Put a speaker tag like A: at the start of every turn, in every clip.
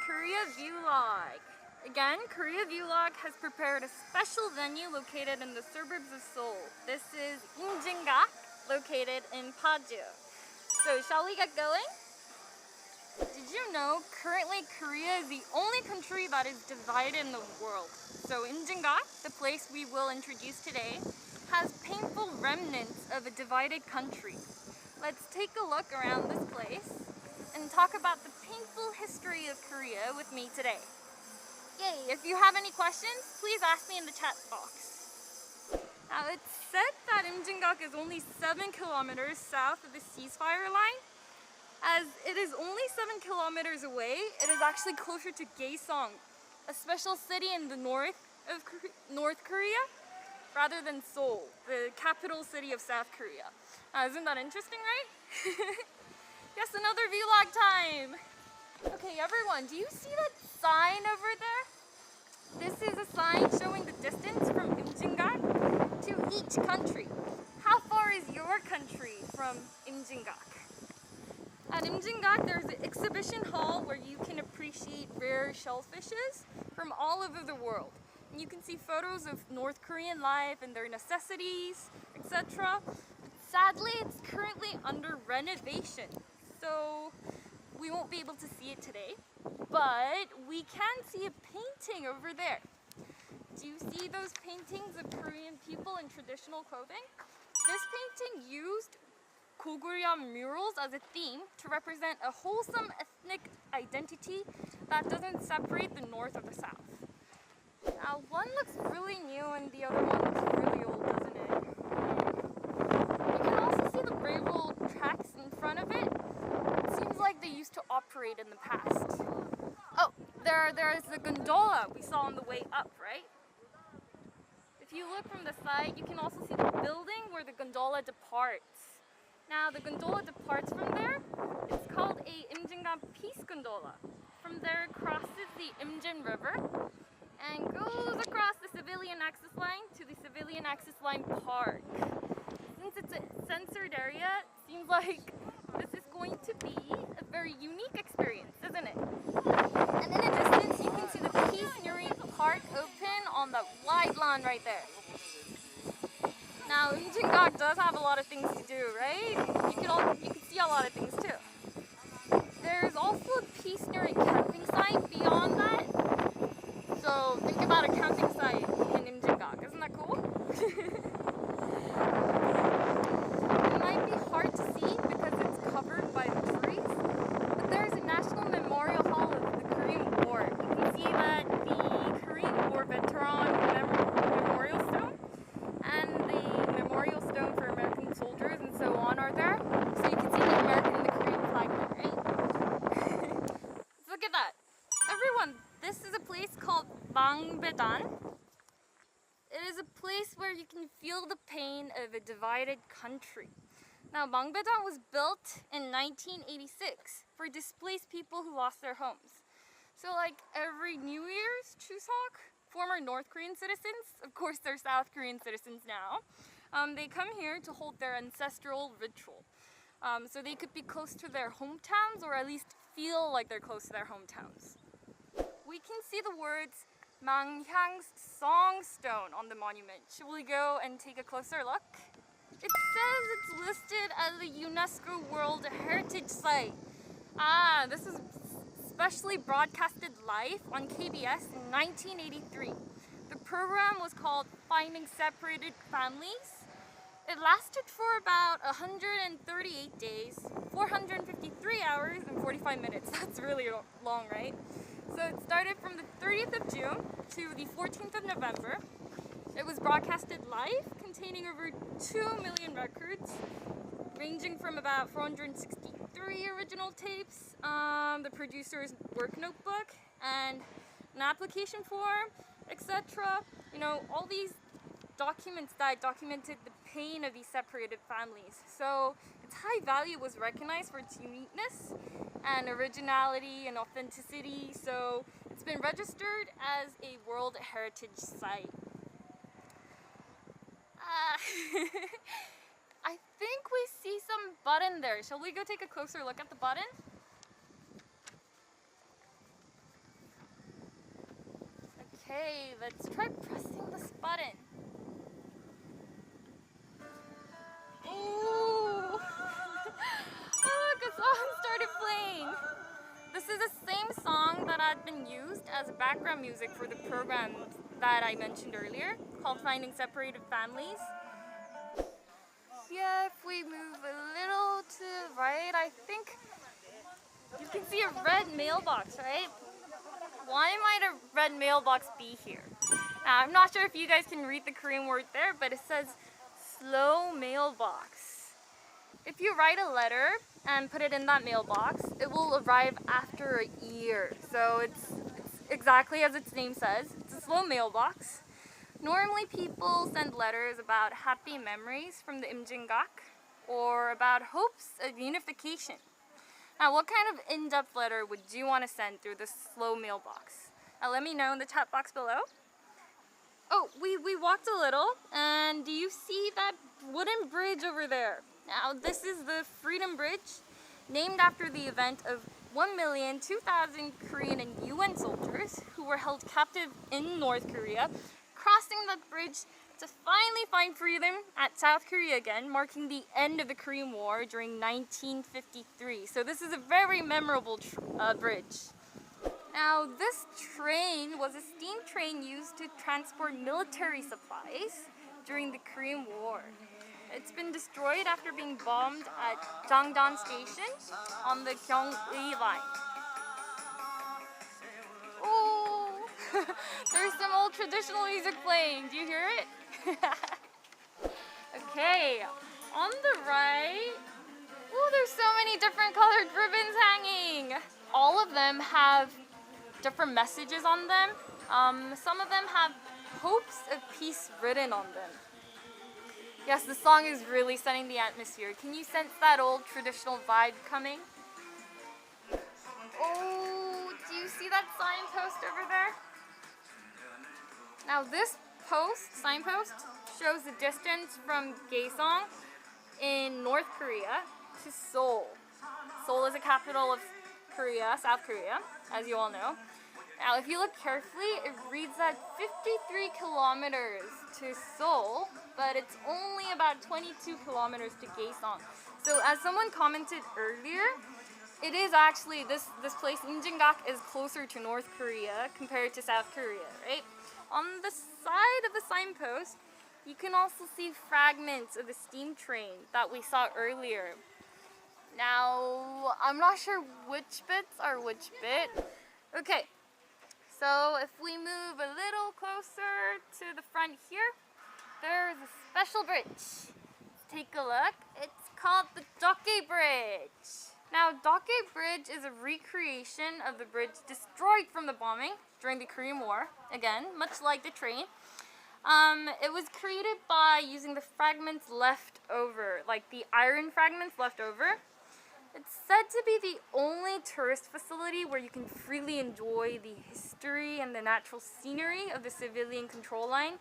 A: Korea Viewlog. Again, Korea Viewlog has prepared a special venue located in the suburbs of Seoul. This is Imjingak, located in Paju. So shall we get going? Did you know currently Korea is the only country that is divided in the world? So Imjingak, the place we will introduce today, has painful remnants of a divided country. Let's take a look around this place and talk about the painful history of Korea with me today. Yay! If you have any questions, please ask me in the chat box. Now it's said that Imjingak is only 7 kilometers south of the ceasefire line. As it is only 7 kilometers away, it is actually closer to Gaesong, a special city in the north of North Korea, rather than Seoul, the capital city of South Korea. Isn't that interesting, right? Yes, another vlog time! Okay, everyone, do you see that sign over there? This is a sign showing the distance from Imjingak to each country. How far is your country from Imjingak? At Imjingak, there's an exhibition hall where you can appreciate rare shellfishes from all over the world. And you can see photos of North Korean life and their necessities, etc. Sadly, it's currently under renovation, so we won't be able to see it today, but we can see a painting over there. Do you see those paintings of Korean people in traditional clothing? This painting used Korean murals as a theme to represent a wholesome ethnic identity that doesn't separate the north or the south. Now, one looks really new and the other one looks really old, doesn't it? You can also see the railroad tracks in front of it. It seems like they used to operate in the past. Oh, there's the gondola we saw on the way up, right? If you look from the side, you can also see the building where the gondola departs. Now, the gondola departs from there. It's called a Imjingak Peace Gondola. From there, it crosses the Imjin River and goes across the civilian access line to the civilian access line park. Since it's a censored area, it seems like this is going to be a very unique experience, isn't it? And in the distance, you can see the Peace Nuri Park open on the wide lawn right there. Now, Imjingak does have a lot of things to do, right? You can see a lot of things too. There's also a Peace Nuri camping site beyond that. So think about a camping site in Imjingak. Isn't that cool? It might be hard to see because it's covered by the trees, but there's a National Memorial Hall of the Korean War. You can see that the Korean War veteran memorial stone and the memorial stone for American soldiers and so on are there. So you can see the American and the Korean flag there, right? Look at that. Everyone, this is a place called Mangbaedan. It is a place where you can feel the pain of a divided country. Now, Mangbaedan was built in 1986 for displaced people who lost their homes. So like every New Year's Chuseok, former North Korean citizens, of course they're South Korean citizens now, they come here to hold their ancestral ritual. So they could be close to their hometowns or at least feel like they're close to their hometowns. We can see the words Manghang's Song Stone on the monument. Should we go and take a closer look? It says it's listed as a UNESCO World Heritage Site. This was specially broadcasted live on KBS in 1983. The program was called Finding Separated Families. It lasted for about 138 days, 453 hours, and 45 minutes. That's really long, right? So it started from the 30th of June to the 14th of November. It was broadcasted live, containing over 2 million records, ranging from about 463 original tapes, the producer's work notebook, and an application form, etc. You know, all these documents that documented the pain of these separated families. So its high value was recognized for its uniqueness and originality and authenticity. So it's been registered as a World Heritage Site. I think we see some button there. Shall we go take a closer look at the button? Okay, let's try pressing this button. Ooh! Oh, look, a song started playing. This is the same song that had been used as background music for the program that I mentioned earlier, called Finding Separated Families. Yeah, if we move a little to the right, I think you can see a red mailbox, right? Why might a red mailbox be here? Now, I'm not sure if you guys can read the Korean word there, but it says slow mailbox. If you write a letter and put it in that mailbox, it will arrive after a year. So it's exactly as its name says. It's a slow mailbox. Normally people send letters about happy memories from the Imjingak or about hopes of unification. Now, what kind of in-depth letter would you want to send through this slow mailbox? Now, let me know in the chat box below. Oh, we walked a little, and do you see that wooden bridge over there? Now, this is the Freedom Bridge, named after the event of 1,002,000 Korean and UN soldiers who were held captive in North Korea, crossing that bridge to finally find freedom at South Korea again, marking the end of the Korean War during 1953. So this is a very memorable bridge. Now, this train was a steam train used to transport military supplies during the Korean War. It's been destroyed after being bombed at Jangdan Station on the Gyeongui line. Oh, there's some old traditional music playing. Do you hear it? Okay, on the right, oh, there's so many different colored ribbons hanging. All of them have different messages on them. Some of them have hopes of peace written on them. Yes, the song is really setting the atmosphere. Can you sense that old traditional vibe coming? Oh, do you see that signpost over there? Now this signpost, shows the distance from Gaesong in North Korea to Seoul. Seoul is the capital of Korea, South Korea, as you all know. Now, if you look carefully, it reads that 53 kilometers to Seoul, but it's only about 22 kilometers to Gaesong. So as someone commented earlier, it is actually, this place, Imjingak, is closer to North Korea compared to South Korea, right? On the side of the signpost, you can also see fragments of the steam train that we saw earlier. Now, I'm not sure which bits are which bit. Okay, so if we move a little closer to the front here, there's a special bridge. Let's take a look. It's called the Ducky Bridge. Now, Ducky Bridge is a recreation of the bridge destroyed from the bombing during the Korean War. Again, much like the train. It was created by using the fragments left over, like the iron fragments left over. It's said to be the only tourist facility where you can freely enjoy the history and the natural scenery of the civilian control line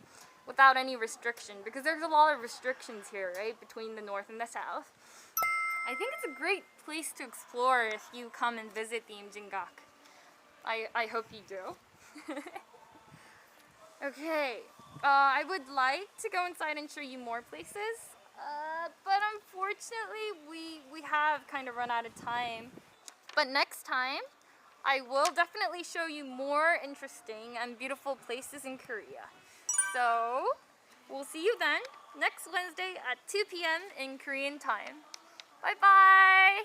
A: without any restriction, because there's a lot of restrictions here, right, between the north and the south. I think it's a great place to explore if you come and visit the Imjingak. I hope you do. Okay, I would like to go inside and show you more places, but unfortunately we have kind of run out of time. But next time, I will definitely show you more interesting and beautiful places in Korea. So, we'll see you then, next Wednesday at 2 p.m. in Korean time. Bye bye!